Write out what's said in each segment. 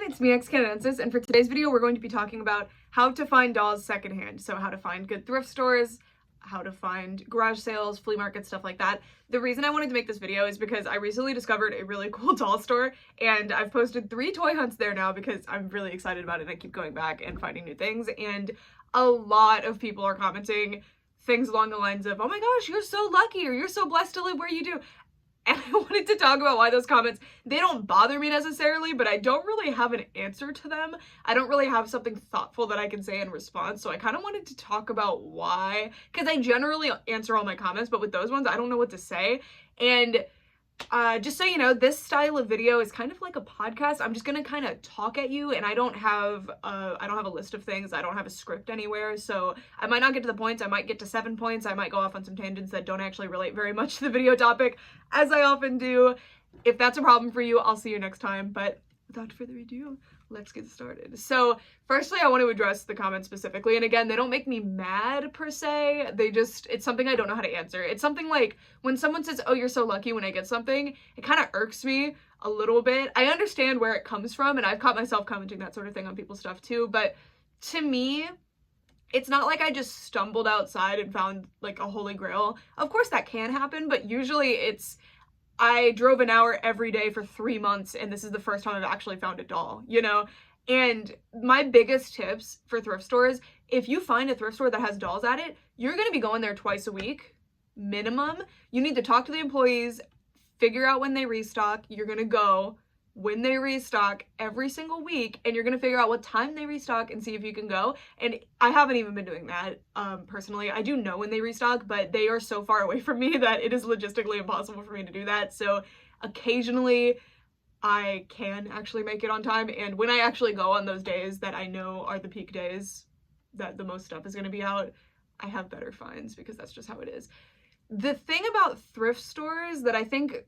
it's me, Canadensis, and for today's video we're going to be talking about how to find dolls secondhand. So how to find good thrift stores, how to find garage sales, flea markets, stuff like that. The reason I wanted to make this video is because I recently discovered a really cool doll store, and I've posted 3 toy hunts there now because I'm really excited about it and I keep going back and finding new things, and a lot of people are commenting things along the lines of, oh my gosh, you're so lucky, or you're so blessed to live where you do. And I wanted to talk about why those comments, they don't bother me necessarily, but I don't really have an answer to them. I don't really have something thoughtful that I can say in response, so I kind of wanted to talk about why, because I generally answer all my comments, but with those ones, I don't know what to say. And just so you know, this style of video is kind of like a podcast. I'm just gonna kind of talk at you, and I don't have a list of things. I don't have a script anywhere, so I might not get to the points. I might get to 7 points. I might go off on some tangents that don't actually relate very much to the video topic, as I often do. If that's a problem for you, I'll see you next time, but without further ado, let's get started. So firstly, I want to address the comments specifically, and again, they don't make me mad per se. It's something I don't know how to answer. It's something like when someone says, oh, you're so lucky when I get something, it kind of irks me a little bit. I understand where it comes from, and I've caught myself commenting that sort of thing on people's stuff too, but to me, it's not like I just stumbled outside and found like a holy grail. Of course that can happen, but usually I drove an hour every day for 3 months, and this is the first time I've actually found a doll, you know? And my biggest tips for thrift stores, if you find a thrift store that has dolls at it, you're gonna be going there twice a week, minimum. You need to talk to the employees, figure out when they restock. You're gonna go when they restock every single week, and you're gonna figure out what time they restock and see if you can go. And I haven't even been doing that personally. I do know when they restock, but they are so far away from me that it is logistically impossible for me to do that. So occasionally I can actually make it on time, and when I actually go on those days that I know are the peak days that the most stuff is going to be out, I have better finds because that's just how it is. The thing about thrift stores that I think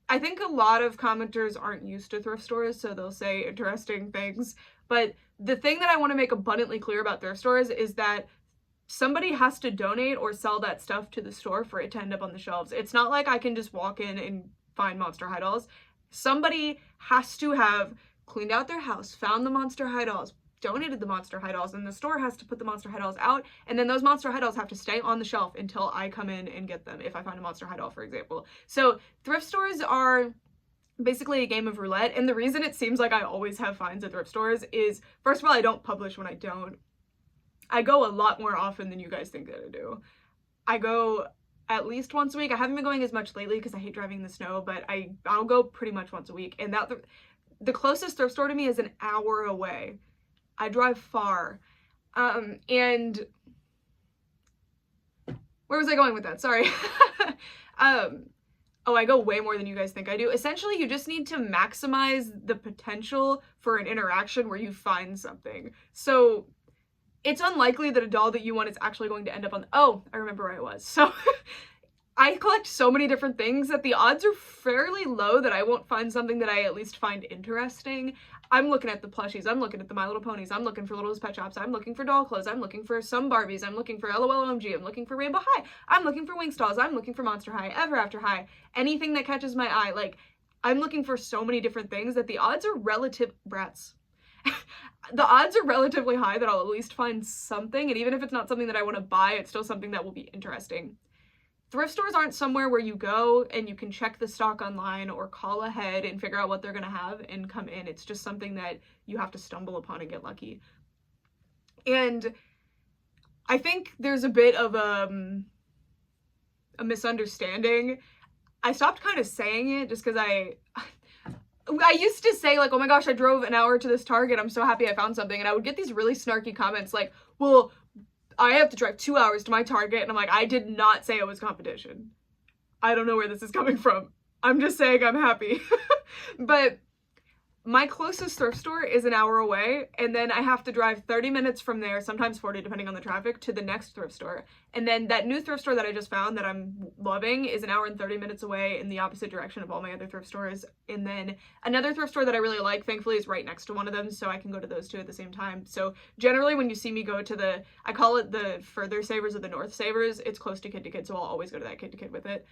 a lot of commenters aren't used to thrift stores, so they'll say interesting things, but the thing that I want to make abundantly clear about thrift stores is that somebody has to donate or sell that stuff to the store for it to end up on the shelves. It's not like I can just walk in and find Monster High dolls. Somebody has to have cleaned out their house, found the Monster High dolls, donated the Monster High dolls, and the store has to put the Monster High dolls out, and then those Monster High dolls have to stay on the shelf until I come in and get them, if I find a Monster High doll, for example. So thrift stores are basically a game of roulette, and the reason it seems like I always have finds at thrift stores is, first of all, I don't publish when I don't. I go a lot more often than you guys think that I do. I go at least once a week. I haven't been going as much lately because I hate driving in the snow, but I'll go pretty much once a week, and the closest thrift store to me is an hour away. I drive far. And where was I going with that? Sorry. Oh, I go way more than you guys think I do. Essentially, you just need to maximize the potential for an interaction where you find something. So it's unlikely that a doll that you want is actually going to end up on oh, I remember where I was. So I collect so many different things that the odds are fairly low that I won't find something that I at least find interesting. I'm looking at the plushies, I'm looking at the My Little Ponies, I'm looking for Littlest Pet Shops, I'm looking for doll clothes, I'm looking for some Barbies, I'm looking for LOLOMG, I'm looking for Rainbow High, I'm looking for Winx dolls, I'm looking for Monster High, Ever After High, anything that catches my eye. Like, I'm looking for so many different things that the odds are the odds are relatively high that I'll at least find something, and even if it's not something that I want to buy, it's still something that will be interesting. Thrift stores aren't somewhere where you go and you can check the stock online or call ahead and figure out what they're going to have and come in. It's just something that you have to stumble upon and get lucky. And I think there's a bit of a misunderstanding. I stopped kind of saying it just because I used to say, like, oh my gosh, I drove an hour to this Target, I'm so happy I found something, and I would get these really snarky comments like, well, I have to drive 2 hours to my Target, and I'm like, I did not say it was competition. I don't know where this is coming from. I'm just saying I'm happy. But my closest thrift store is an hour away, and then I have to drive 30 minutes from there, sometimes 40 depending on the traffic, to the next thrift store. And then that new thrift store that I just found that I'm loving is an hour and 30 minutes away in the opposite direction of all my other thrift stores. And then another thrift store that I really like, thankfully, is right next to one of them, so I can go to those two at the same time. So generally when you see me go to I call it the Further Savers or the North Savers, it's close to Kid to Kid, so I'll always go to that Kid to Kid with it.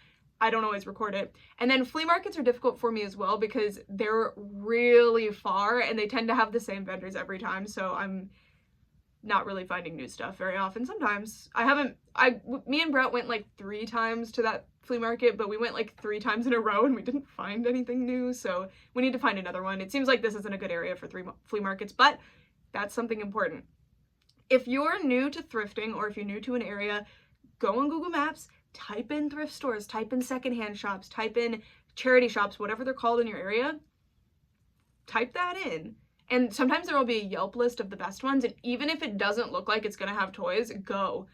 I don't always record it. And then flea markets are difficult for me as well because they're really far and they tend to have the same vendors every time. So I'm not really finding new stuff very often. Sometimes me and Brett went like 3 times to that flea market, but we went like 3 times in a row and we didn't find anything new. So we need to find another one. It seems like this isn't a good area for flea markets, but that's something important. If you're new to thrifting or if you're new to an area, go on Google Maps, type in thrift stores, type in secondhand shops, type in charity shops, whatever they're called in your area, type that in. And sometimes there will be a Yelp list of the best ones, and even if it doesn't look like it's gonna have toys, go.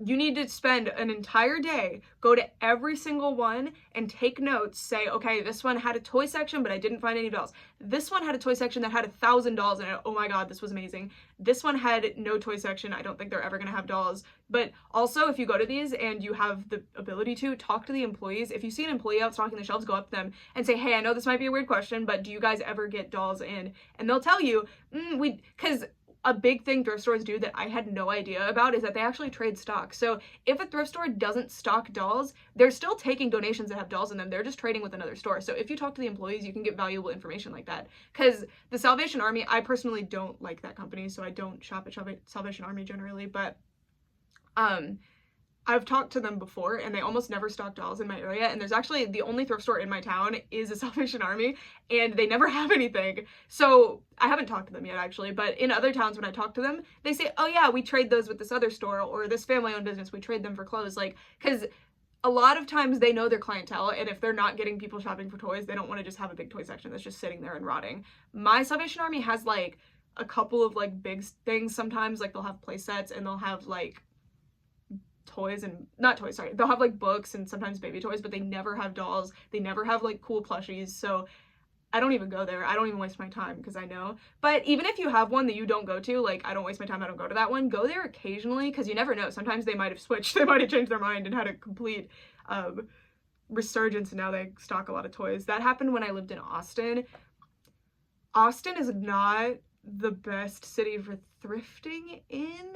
You need to spend an entire day, go to every single one and take notes, say, okay, this one had a toy section, but I didn't find any dolls. This one had a toy section that had 1,000 dolls in it. Oh my God, this was amazing. This one had no toy section. I don't think they're ever gonna have dolls. But also, if you go to these and you have the ability to, talk to the employees. If you see an employee out stocking the shelves, go up to them and say, hey, I know this might be a weird question, but do you guys ever get dolls in? And they'll tell you, because a big thing thrift stores do that I had no idea about is that they actually trade stock. So if a thrift store doesn't stock dolls, they're still taking donations that have dolls in them. They're just trading with another store. So if you talk to the employees, you can get valuable information like that. Because the Salvation Army, I personally don't like that company, so I don't shop at Salvation Army generally, but I've talked to them before and they almost never stock dolls in my area, and there's actually the only thrift store in my town is a Salvation Army and they never have anything. So I haven't talked to them yet actually, but in other towns when I talk to them, they say, oh yeah, we trade those with this other store or this family-owned business, we trade them for clothes. Like, because a lot of times they know their clientele, and if they're not getting people shopping for toys, they don't want to just have a big toy section that's just sitting there and rotting. My Salvation Army has like a couple of like big things sometimes, like they'll have play sets and they'll have like toys and not toys, sorry, they'll have like books and sometimes baby toys, but they never have dolls. They never have like cool plushies. So I don't even go there. I don't even waste my time because I know. But even if you have one that you don't go to, like I don't waste my time, I don't go to that one, go there occasionally because you never know. Sometimes they might have switched. They might have changed their mind and had a complete resurgence, and now they stock a lot of toys. That happened when I lived in Austin. Austin is not the best city for thrifting in.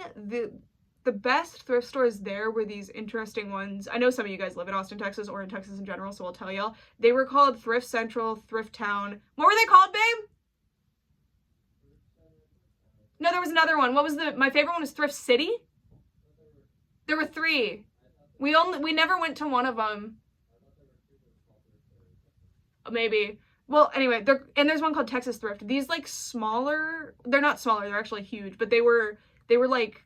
The best thrift stores there were these interesting ones. I know some of you guys live in Austin, Texas, or in Texas in general, so I'll tell y'all. They were called Thrift Central, Thrift Town. What were they called, babe? No, there was another one. What was my favorite one was Thrift City? There were 3. We never went to one of them. Maybe. Well, anyway, there's one called Texas Thrift. These like smaller, they're not smaller, they're actually huge, but they were like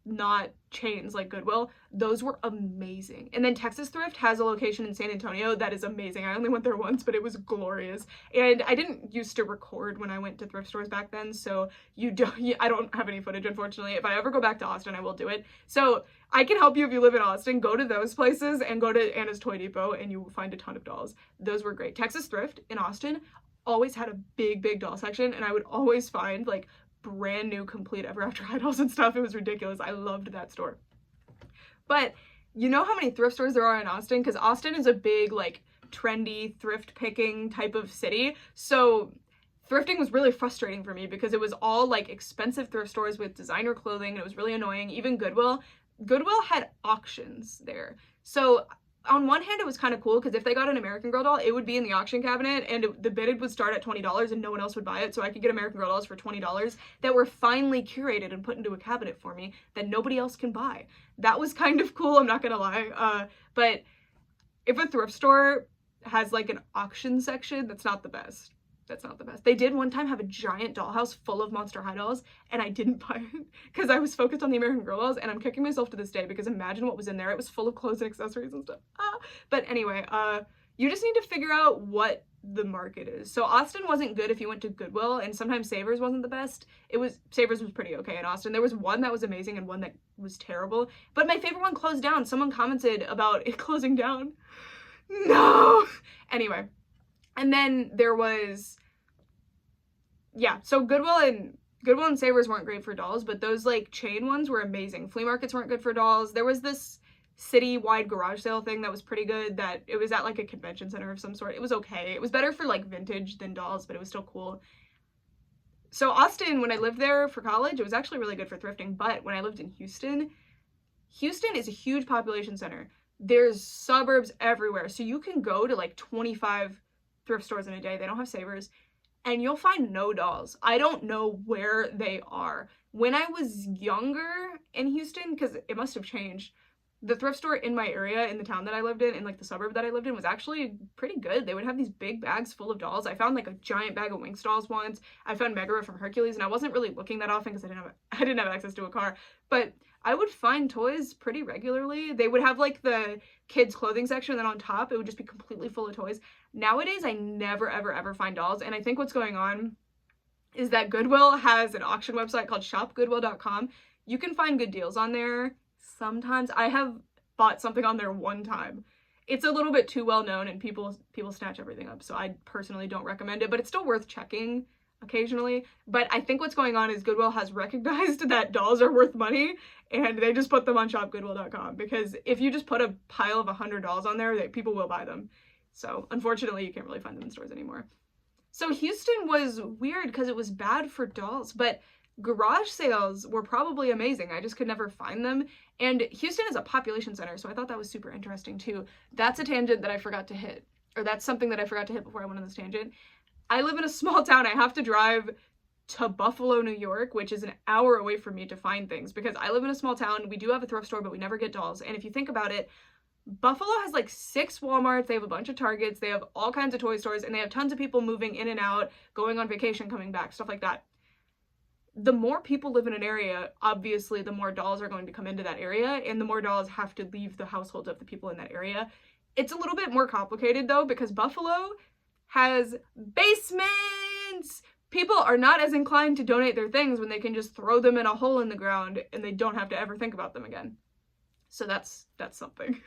not chains like Goodwill. Those were amazing. And then Texas Thrift has a location in San Antonio that is amazing. I only went there once, but it was glorious. And I didn't used to record when I went to thrift stores back then, so I don't have any footage, unfortunately. If I ever go back to Austin, I will do it. So I can help you if you live in Austin. Go to those places and go to Anna's Toy Depot and you will find a ton of dolls. Those were great. Texas Thrift in Austin always had a big doll section, and I would always find like brand new complete Ever After High dolls and stuff. It was ridiculous. I loved that store. But you know how many thrift stores there are in Austin? Because Austin is a big like trendy thrift picking type of city. So thrifting was really frustrating for me because it was all like expensive thrift stores with designer clothing, and it was really annoying. Even Goodwill had auctions there. So on one hand, it was kind of cool because if they got an American Girl doll, it would be in the auction cabinet and the bid would start at $20 and no one else would buy it. So I could get American Girl dolls for $20 that were finely curated and put into a cabinet for me that nobody else can buy. That was kind of cool, I'm not gonna lie. But if a thrift store has like an auction section, that's not the best. That's not the best. They did one time have a giant dollhouse full of Monster High dolls, and I didn't buy it because I was focused on the American Girl dolls, and I'm kicking myself to this day because imagine what was in there. It was full of clothes and accessories and stuff. But anyway, you just need to figure out what the market is. So Austin wasn't good if you went to Goodwill, and sometimes Savers wasn't the best. Savers was pretty okay in Austin. There was one that was amazing and one that was terrible, but my favorite one closed down. Someone commented about it closing down. No! Anyway. And then there was, yeah, so Goodwill and Savers weren't great for dolls, but those like chain ones were amazing. Flea markets weren't good for dolls. There was this city-wide garage sale thing that was pretty good, that it was at like a convention center of some sort. It was okay. It was better for like vintage than dolls, but it was still cool. So Austin, when I lived there for college, it was actually really good for thrifting, but when I lived in Houston is a huge population center. There's suburbs everywhere. So you can go to like 25 thrift stores in a day. They don't have savers. And you'll find no dolls. I don't know where they are. When I was younger in Houston, because it must have changed, the thrift store in my area, in the town that I lived in like the suburb that I lived in, was actually pretty good. They would have these big bags full of dolls. I found like a giant bag of Winx dolls once. I found Megara from Hercules, and I wasn't really looking that often because I didn't have access to a car. But I would find toys pretty regularly. They would have like the kids clothing section, and then on top it would just be completely full of toys. Nowadays I never ever find dolls, and I think what's going on is that Goodwill has an auction website called shopgoodwill.com. You can find good deals on there. Sometimes I have bought something on there one time. It's a little bit too well known, and people snatch everything up, so I personally don't recommend it, but it's still worth checking occasionally. But I think what's going on is Goodwill has recognized that dolls are worth money, and they just put them on shopgoodwill.com, because if you just put a pile of 100 dolls on there, people will buy them. So unfortunately you can't really find them in stores anymore. So Houston was weird because it was bad for dolls, but garage sales were probably amazing. I just could never find them. And Houston is a population center, so I thought that was super interesting too. That's a tangent that I forgot to hit, or that's something that I forgot to hit before I went on this tangent. I live in a small town. I have to drive to Buffalo, New York, which is an hour away from me to find things, because I live in a small town. We do have a thrift store, but we never get dolls. And if you think about it, Buffalo has like 6 Walmarts, they have a bunch of Targets, they have all kinds of toy stores, and they have tons of people moving in and out, going on vacation, coming back, stuff like that. The more people live in an area, obviously the more dolls are going to come into that area, and the more dolls have to leave the households of the people in that area. It's a little bit more complicated though, because Buffalo has basements. People are not as inclined to donate their things when they can just throw them in a hole in the ground and they don't have to ever think about them again. So that's something.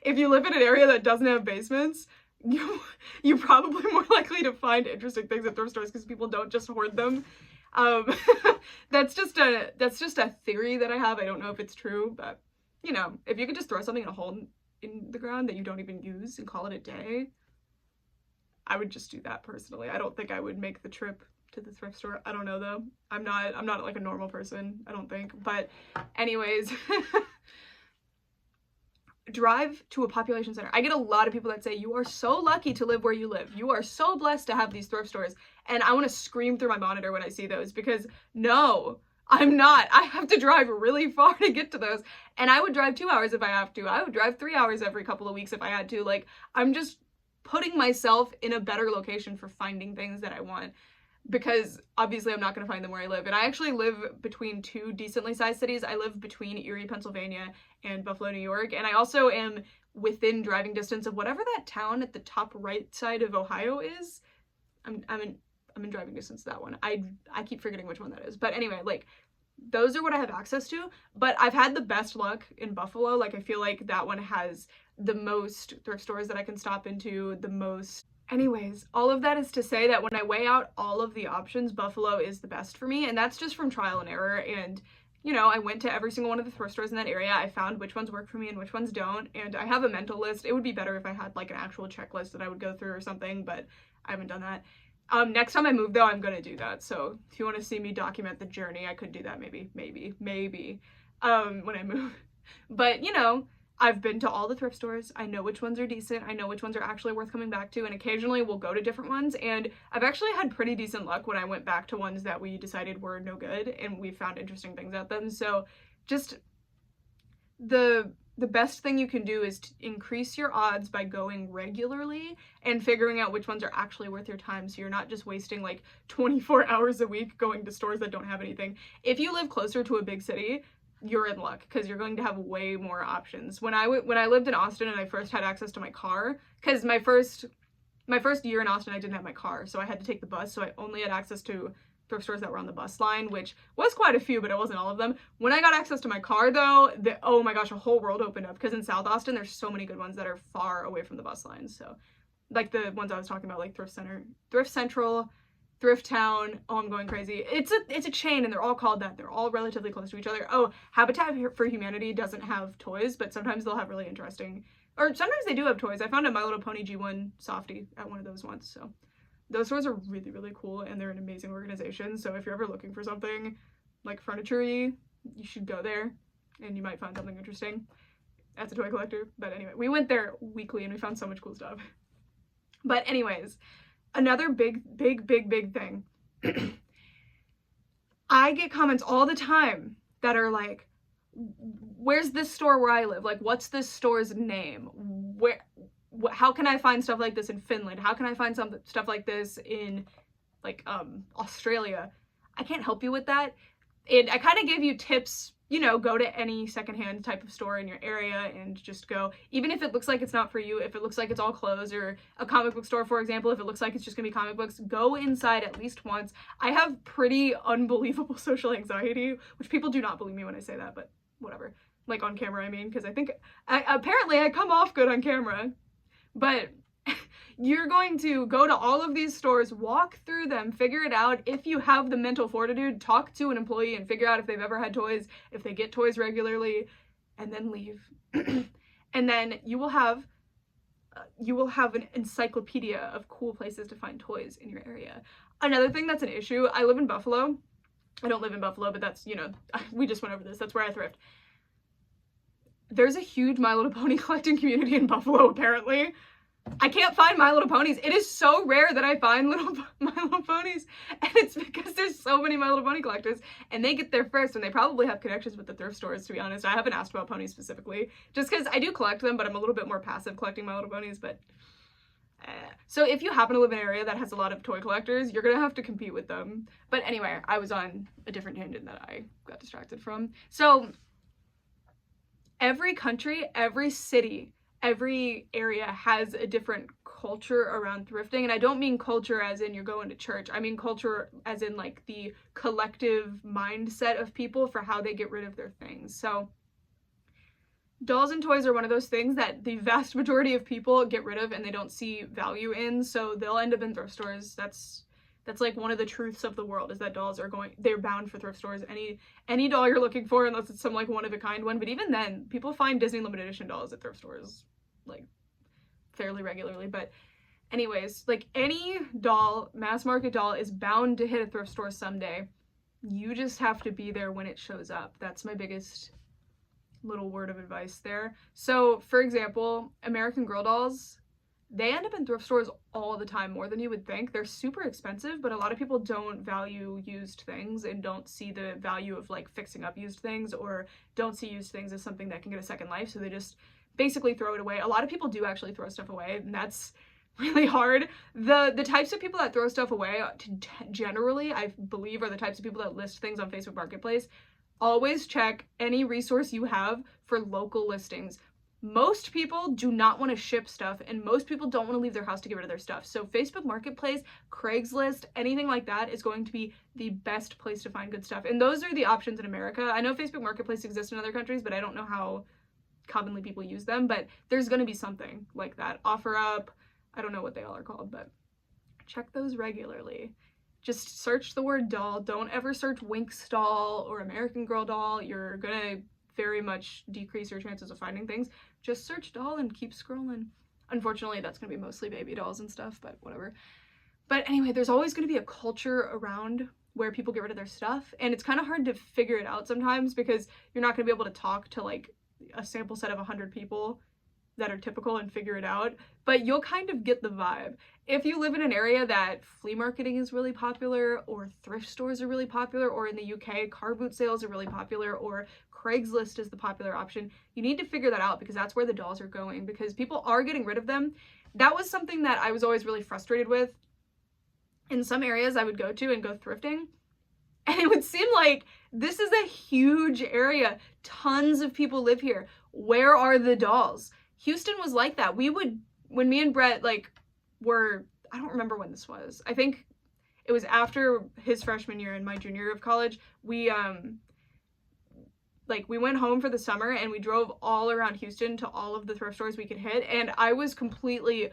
If you live in an area that doesn't have basements, you're probably more likely to find interesting things at thrift stores because people don't just hoard them. That's just a theory that I have. I don't know if it's true, but you know, if you could just throw something in a hole in the ground that you don't even use and call it a day, I would just do that personally. I don't think I would make the trip to the thrift store. I don't know though. I'm not like a normal person, I don't think. But anyways, drive to a population center. I get a lot of people that say, you are so lucky to live where you live. You are so blessed to have these thrift stores. And I want to scream through my monitor when I see those, because no, I'm not. I have to drive really far to get to those. And I would drive 2 hours if I have to. I would drive 3 hours every couple of weeks if I had to. Like, I'm just putting myself in a better location for finding things that I want, because obviously I'm not going to find them where I live. And I actually live between 2 decently sized cities. I live between Erie, Pennsylvania and Buffalo, New York. And I also am within driving distance of whatever that town at the top right side of Ohio is. I'm in driving distance to that one. I keep forgetting which one that is. But anyway, like, those are what I have access to. But I've had the best luck in Buffalo. Like, I feel like that one has the most thrift stores that I can stop into, the most. Anyways, all of that is to say that when I weigh out all of the options, Buffalo is the best for me, and that's just from trial and error. And you know, I went to every single one of the thrift stores in that area. I found which ones work for me and which ones don't, and I have a mental list. It would be better if I had like an actual checklist that I would go through or something, but I haven't done that. Next time I move though, I'm gonna do that. So if you want to see me document the journey, I could do that maybe when I move. But you know, I've been to all the thrift stores. I know which ones are decent. I know which ones are actually worth coming back to, and occasionally we'll go to different ones. And I've actually had pretty decent luck when I went back to ones that we decided were no good, and we found interesting things at them. So just the best thing you can do is to increase your odds by going regularly and figuring out which ones are actually worth your time, so you're not just wasting like 24 hours a week going to stores that don't have anything. If you live closer to a big city, you're in luck, because you're going to have way more options. When I lived in Austin and I first had access to my car, because my first year in Austin I didn't have my car, so I had to take the bus, so I only had access to thrift stores that were on the bus line, which was quite a few, but it wasn't all of them. When I got access to my car though, oh my gosh, a whole world opened up, because in South Austin there's so many good ones that are far away from the bus lines. So like the ones I was talking about, like Thrift Central, Thrift Town. Oh, I'm going crazy. It's a chain, and they're all called that. They're all relatively close to each other. Oh, Habitat for Humanity doesn't have toys, but sometimes they'll have really interesting, or sometimes they do have toys. I found a My Little Pony G1 softie at one of those once. So those stores are really, really cool, and they're an amazing organization. So if you're ever looking for something like furniture-y, you should go there, and you might find something interesting. as a toy collector. But anyway, we went there weekly and we found so much cool stuff. But anyways, another big thing. I get comments all the time that are like, where's this store where I live? Like, what's this store's name? How can I find stuff like this in Finland? How can I find stuff like this in like Australia? I can't help you with that. And I kind of gave you tips, you know, go to any secondhand type of store in your area and just go, even if it looks like it's not for you, if it looks like it's all closed, or a comic book store, for example, if it looks like it's just gonna be comic books, go inside at least once. I have pretty unbelievable social anxiety, which people do not believe me when I say that, but whatever. Like on camera, I mean, because I think, apparently I come off good on camera, but you're going to go to all of these stores, walk through them, figure it out. If you have the mental fortitude, talk to an employee and figure out if they've ever had toys, if they get toys regularly, and then leave. And then you will have an encyclopedia of cool places to find toys in your area. Another thing that's an issue, I live in Buffalo. I don't live in Buffalo, but that's, you know, we just went over this. That's where I thrift. There's a huge My Little Pony collecting community in Buffalo, apparently. I can't find My Little Ponies. It is so rare that I find My Little Ponies, and it's because there's so many My Little Pony collectors, and they get there first, and they probably have connections with the thrift stores, to be honest. I haven't asked about ponies specifically, just because I do collect them, but I'm a little bit more passive collecting My Little Ponies, but... So if you happen to live in an area that has a lot of toy collectors, you're gonna have to compete with them. But anyway, I was on a different tangent that I got distracted from. So, every country, every city, every area has a different culture around thrifting, and I don't mean culture as in you're going to church. I mean culture as in like the collective mindset of people for how they get rid of their things. So dolls and toys are one of those things that the vast majority of people get rid of and they don't see value in, so they'll end up in thrift stores. That's like one of the truths of the world, is that dolls they're bound for thrift stores. Any doll you're looking for, unless it's some like one-of-a-kind one, but even then, people find Disney limited edition dolls at thrift stores like fairly regularly. But anyways, like any doll, mass market doll, is bound to hit a thrift store someday. You just have to be there when it shows up. That's my biggest little word of advice there. So for example, American Girl dolls, they end up in thrift stores all the time, more than you would think. They're super expensive, but a lot of people don't value used things and don't see the value of like fixing up used things, or don't see used things as something that can get a second life, so they just basically throw it away. A lot of people do actually throw stuff away, and that's really hard. The types of people that throw stuff away generally, I believe, are the types of people that list things on Facebook Marketplace. Always check any resource you have for local listings. Most people do not want to ship stuff, and most people don't want to leave their house to get rid of their stuff. So Facebook Marketplace, Craigslist, anything like that is going to be the best place to find good stuff. And those are the options in America. I know Facebook Marketplace exists in other countries, but I don't know how commonly people use them, but there's going to be something like that. OfferUp, I don't know what they all are called, but check those regularly. Just search the word doll. Don't ever search Winx doll or American Girl doll. You're gonna very much decrease your chances of finding things. Just search doll and keep scrolling. Unfortunately, that's gonna be mostly baby dolls and stuff, but whatever. But anyway, there's always gonna be a culture around where people get rid of their stuff, and it's kind of hard to figure it out sometimes because you're not gonna be able to talk to like a sample set of 100 people that are typical and figure it out, but you'll kind of get the vibe. If you live in an area that flea marketing is really popular, or thrift stores are really popular, or in the UK, car boot sales are really popular, or Craigslist is the popular option, you need to figure that out, because that's where the dolls are going, because people are getting rid of them. That was something that I was always really frustrated with. In some areas I would go to and go thrifting, and it would seem like this is a huge area. Tons of people live here. Where are the dolls? Houston was like that. When me and Brett I don't remember when this was. I think it was after his freshman year and my junior year of college. We went home for the summer and we drove all around Houston to all of the thrift stores we could hit, and I was completely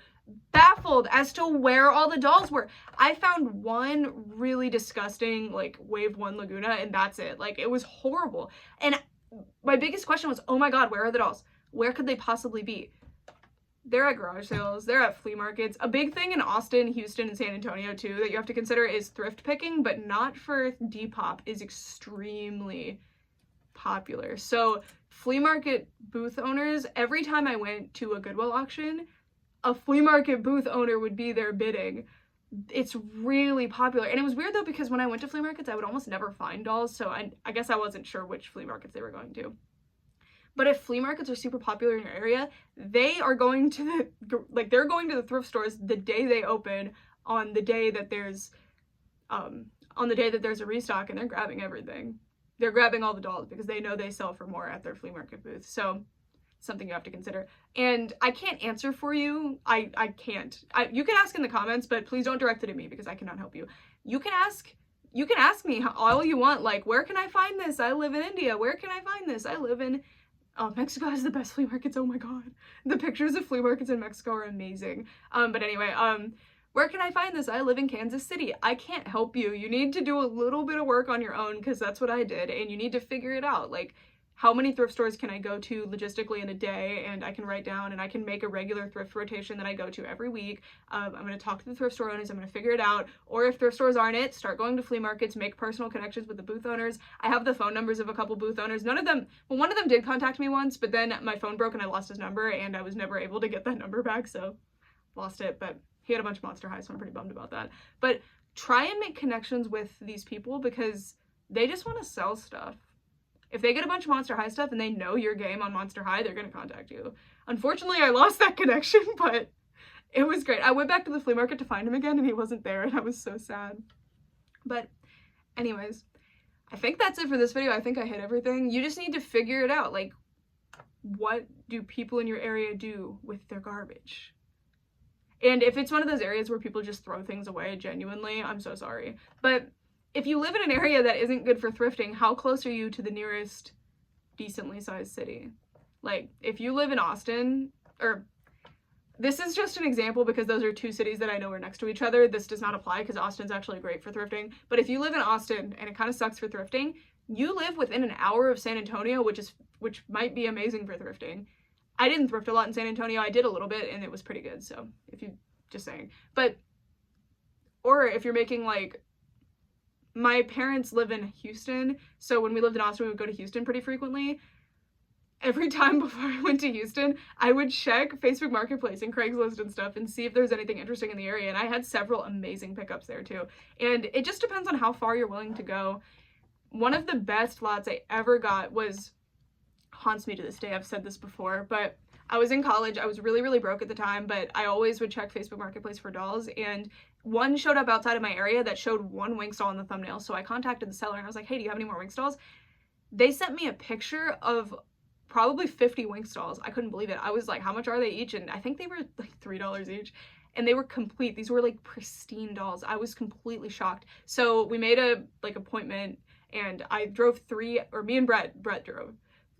baffled as to where all the dolls were. I found one really disgusting like Wave 1 Laguna, and that's it. Like, it was horrible. And my biggest question was, oh my god, where are the dolls? Where could they possibly be? They're at garage sales, they're at flea markets. A big thing in Austin, Houston, and San Antonio too that you have to consider is thrift picking, but not for Depop, is extremely popular. So flea market booth owners, every time I went to a Goodwill auction, a flea market booth owner would be there bidding. It's really popular. And it was weird though, because when I went to flea markets, I would almost never find dolls, so I guess I wasn't sure which flea markets they were going to. But if flea markets are super popular in your area, they are going to they're going to the thrift stores the day they open, on the day that there's a restock, and they're grabbing everything. They're grabbing all the dolls because they know they sell for more at their flea market booth. So something you have to consider. And I can't answer for you. I can't. You can ask in the comments, but please don't direct it at me because I cannot help you. You can ask me all you want, like, where can I find this? I live in India. Where can I find this? I live in Mexico has the best flea markets. Oh my god. The pictures of flea markets in Mexico are amazing. But anyway, where can I find this? I live in Kansas City. I can't help you. You need to do a little bit of work on your own, because that's what I did, and you need to figure it out. Like, how many thrift stores can I go to logistically in a day? And I can write down, and I can make a regular thrift rotation that I go to every week. I'm going to talk to the thrift store owners. I'm going to figure it out. Or if thrift stores aren't it, start going to flea markets, make personal connections with the booth owners. I have the phone numbers of a couple booth owners. None of them, well, one of them did contact me once, but then my phone broke and I lost his number, and I was never able to get that number back, so lost it. But he had a bunch of Monster High, so I'm pretty bummed about that. But try and make connections with these people, because they just want to sell stuff. If they get a bunch of Monster High stuff and they know your game on Monster High, they're going to contact you. Unfortunately, I lost that connection, but it was great. I went back to the flea market to find him again, and he wasn't there, and I was so sad. But anyways, I think that's it for this video. I think I hit everything. You just need to figure it out. Like, what do people in your area do with their garbage? And if it's one of those areas where people just throw things away, genuinely, I'm so sorry. But if you live in an area that isn't good for thrifting, how close are you to the nearest decently sized city? Like, if you live in Austin, or this is just an example because those are two cities that I know are next to each other. This does not apply because Austin's actually great for thrifting. But if you live in Austin and it kind of sucks for thrifting, you live within an hour of San Antonio, which might be amazing for thrifting. I didn't thrift a lot in San Antonio. I did a little bit, and it was pretty good. So if you, just saying. But, or if you're making, like, my parents live in Houston, so when we lived in Austin, we would go to Houston pretty frequently. Every time before I went to Houston, I would check Facebook Marketplace and Craigslist and stuff and see if there's anything interesting in the area, and I had several amazing pickups there too. And it just depends on how far you're willing to go. One of the best lots I ever got haunts me to this day, I've said this before, but I was in college. I was really, really broke at the time, but I always would check Facebook Marketplace for dolls, and one showed up outside of my area that showed one Winx doll in the thumbnail. So I contacted the seller and I was like, hey, do you have any more Winx dolls? They sent me a picture of probably 50 Winx dolls. I couldn't believe it. I was like, how much are they each? And I think they were like $3 each. And they were complete. These were like pristine dolls. I was completely shocked. So we made a appointment, and I drove me and Brett drove.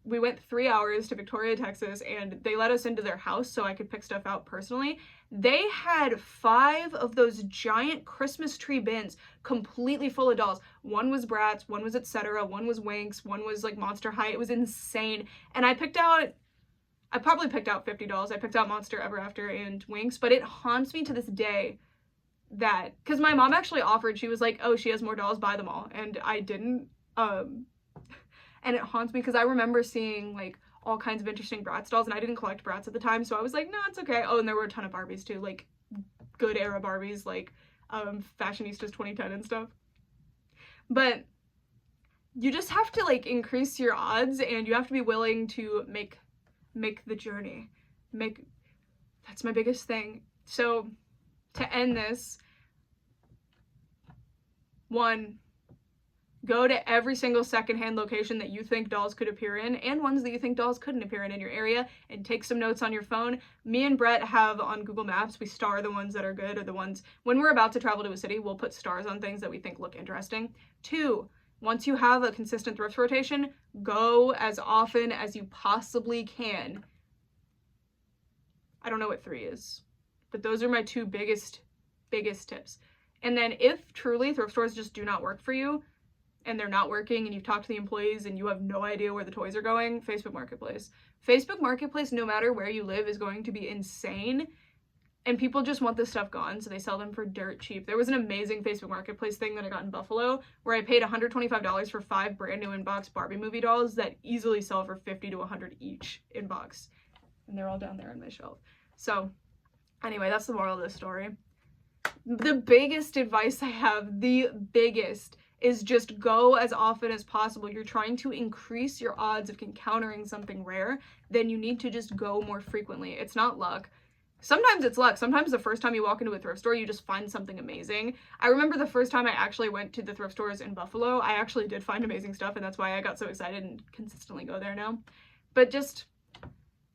We went 3 hours to Victoria, Texas, and they let us into their house so I could pick stuff out personally. They had 5 of those giant Christmas tree bins completely full of dolls. One was Bratz, one was Etc., one was Winx, one was like Monster High. It was insane. And I probably picked out 50 dolls. I picked out Monster, Ever After, and Winx, but it haunts me to this day that, because my mom actually offered, she was like, oh, she has more dolls, buy them all. And I didn't, and it haunts me because I remember seeing like all kinds of interesting Bratz dolls, and I didn't collect Bratz at the time, so I was like, no, it's okay. Oh, and there were a ton of Barbies too, like good era Barbies, like Fashionistas 2010 and stuff. But you just have to like increase your odds, and you have to be willing to make the journey. That's my biggest thing. So to end this, 1, go to every single secondhand location that you think dolls could appear in, and ones that you think dolls couldn't appear in your area, and take some notes on your phone. Me and Brett have on Google Maps, we star the ones that are good, or the ones, when we're about to travel to a city, we'll put stars on things that we think look interesting. 2, once you have a consistent thrift rotation, go as often as you possibly can. I don't know what 3 is, but those are my 2 biggest tips. And then if truly thrift stores just do not work for you, and they're not working, and you've talked to the employees and you have no idea where the toys are going, Facebook Marketplace. Facebook Marketplace, no matter where you live, is going to be insane. and people just want this stuff gone, so they sell them for dirt cheap. There was an amazing Facebook Marketplace thing that I got in Buffalo where I paid $125 for 5 brand new in-box Barbie movie dolls that easily sell for $50 to $100 each in box, and they're all down there on my shelf. So anyway, that's the moral of this story. The biggest advice I have, the biggest, is just go as often as possible. You're trying to increase your odds of encountering something rare, then you need to just go more frequently. It's not luck. Sometimes it's luck. Sometimes the first time you walk into a thrift store, you just find something amazing. I remember the first time I actually went to the thrift stores in Buffalo, I actually did find amazing stuff, and that's why I got so excited and consistently go there now. But just,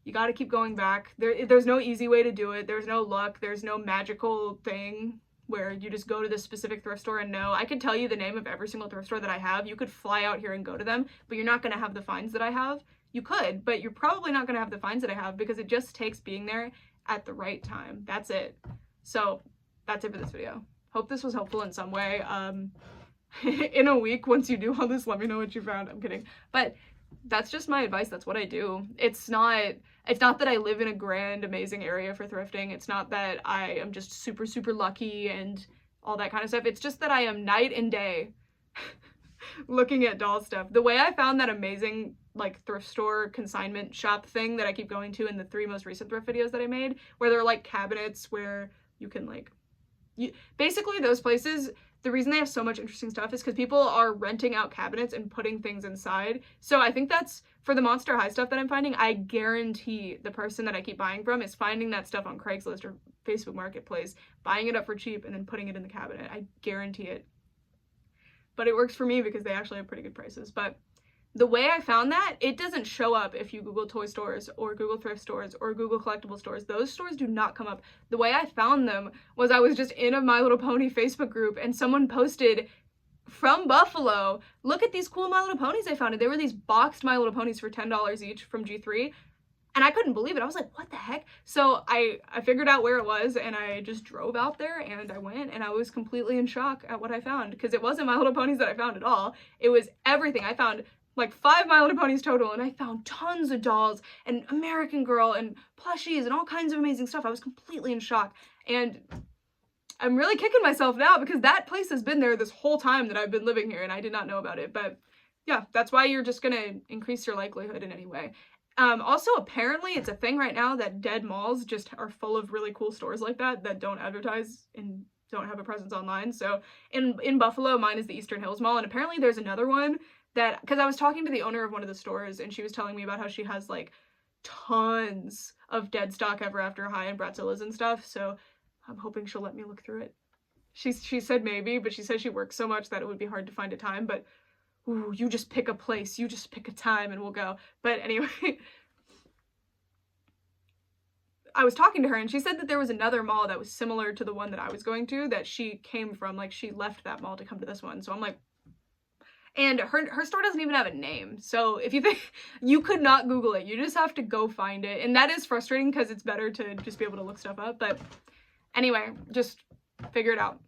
you gotta keep going back. There's no easy way to do it. There's no luck. There's no magical thing where you just go to this specific thrift store and know. I could tell you the name of every single thrift store that I have. You could fly out here and go to them, but you're not gonna have the finds that I have. You could, but you're probably not gonna have the finds that I have because it just takes being there at the right time. That's it. So that's it for this video. Hope this was helpful in some way. In a week, once you do all this, let me know what you found. I'm kidding. But that's just my advice. That's what I do. It's not that I live in a grand, amazing area for thrifting. It's not that I am just super, super lucky and all that kind of stuff. It's just that I am night and day looking at doll stuff. The way I found that amazing like thrift store consignment shop thing that I keep going to in the 3 most recent thrift videos that I made, where there are like cabinets where you can like, basically those places, the reason they have so much interesting stuff is because people are renting out cabinets and putting things inside. So I think that's, for the Monster High stuff that I'm finding, I guarantee the person that I keep buying from is finding that stuff on Craigslist or Facebook Marketplace, buying it up for cheap, and then putting it in the cabinet. I guarantee it. But it works for me because they actually have pretty good prices. But the way I found that, it doesn't show up if you Google toy stores or Google thrift stores or Google collectible stores. Those stores do not come up. The way I found them was I was just in a My Little Pony Facebook group and someone posted from Buffalo, look at these cool My Little Ponies I found. They were these boxed My Little Ponies for $10 each from G3. And I couldn't believe it. I was like, what the heck? So I figured out where it was and I just drove out there and I went and I was completely in shock at what I found, because it wasn't My Little Ponies that I found at all. It was everything. I found like 5 My Little Ponies total, and I found tons of dolls and American Girl and plushies and all kinds of amazing stuff. I was completely in shock, and I'm really kicking myself now because that place has been there this whole time that I've been living here and I did not know about it. But yeah, that's why you're just gonna increase your likelihood in any way. Also, apparently it's a thing right now that dead malls just are full of really cool stores like that don't advertise and don't have a presence online. So in Buffalo, mine is the Eastern Hills Mall, and apparently there's another one that, because I was talking to the owner of one of the stores and she was telling me about how she has like tons of dead stock Ever After High and Bratzilla's and stuff, so I'm hoping she'll let me look through it. She said maybe, but she said she works so much that it would be hard to find a time, but ooh, you just pick a place, you just pick a time and we'll go. But anyway, I was talking to her and she said that there was another mall that was similar to the one that I was going to that she came from, like she left that mall to come to this one. So I'm like, and her store doesn't even have a name. So if you think, you could not Google it, you just have to go find it. And that is frustrating because it's better to just be able to look stuff up. But anyway, just figure it out.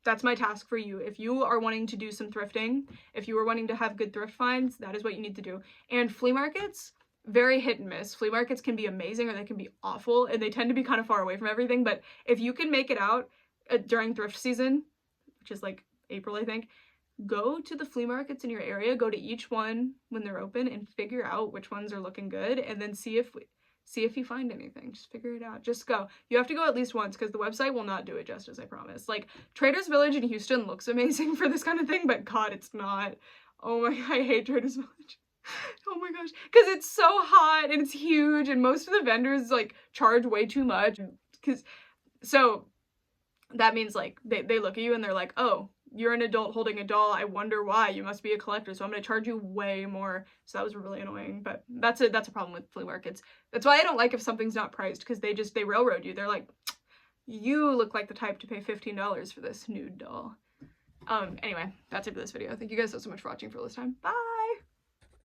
That's my task for you. If you are wanting to do some thrifting, if you are wanting to have good thrift finds, that is what you need to do. And flea markets, very hit and miss. Flea markets can be amazing or they can be awful, and they tend to be kind of far away from everything. But if you can make it out during thrift season, which is like April, I think, go to the flea markets in your area, go to each one when they're open and figure out which ones are looking good, and then see if you find anything. Just figure it out. Just go. You have to go at least once because the website will not do it justice, I promise. Like, Trader's Village in Houston looks amazing for this kind of thing, but God, it's not. Oh my, I hate Trader's Village. Oh my gosh. Because it's so hot and it's huge and most of the vendors like charge way too much. So that means like they look at you and they're like, oh, you're an adult holding a doll. I wonder why. You must be a collector, so I'm going to charge you way more. So that was really annoying, but that's a problem with flea markets. That's why I don't like if something's not priced, because they railroad you. They're like, you look like the type to pay $15 for this nude doll. Anyway, that's it for this video. Thank you guys so much for watching for all this time. Bye!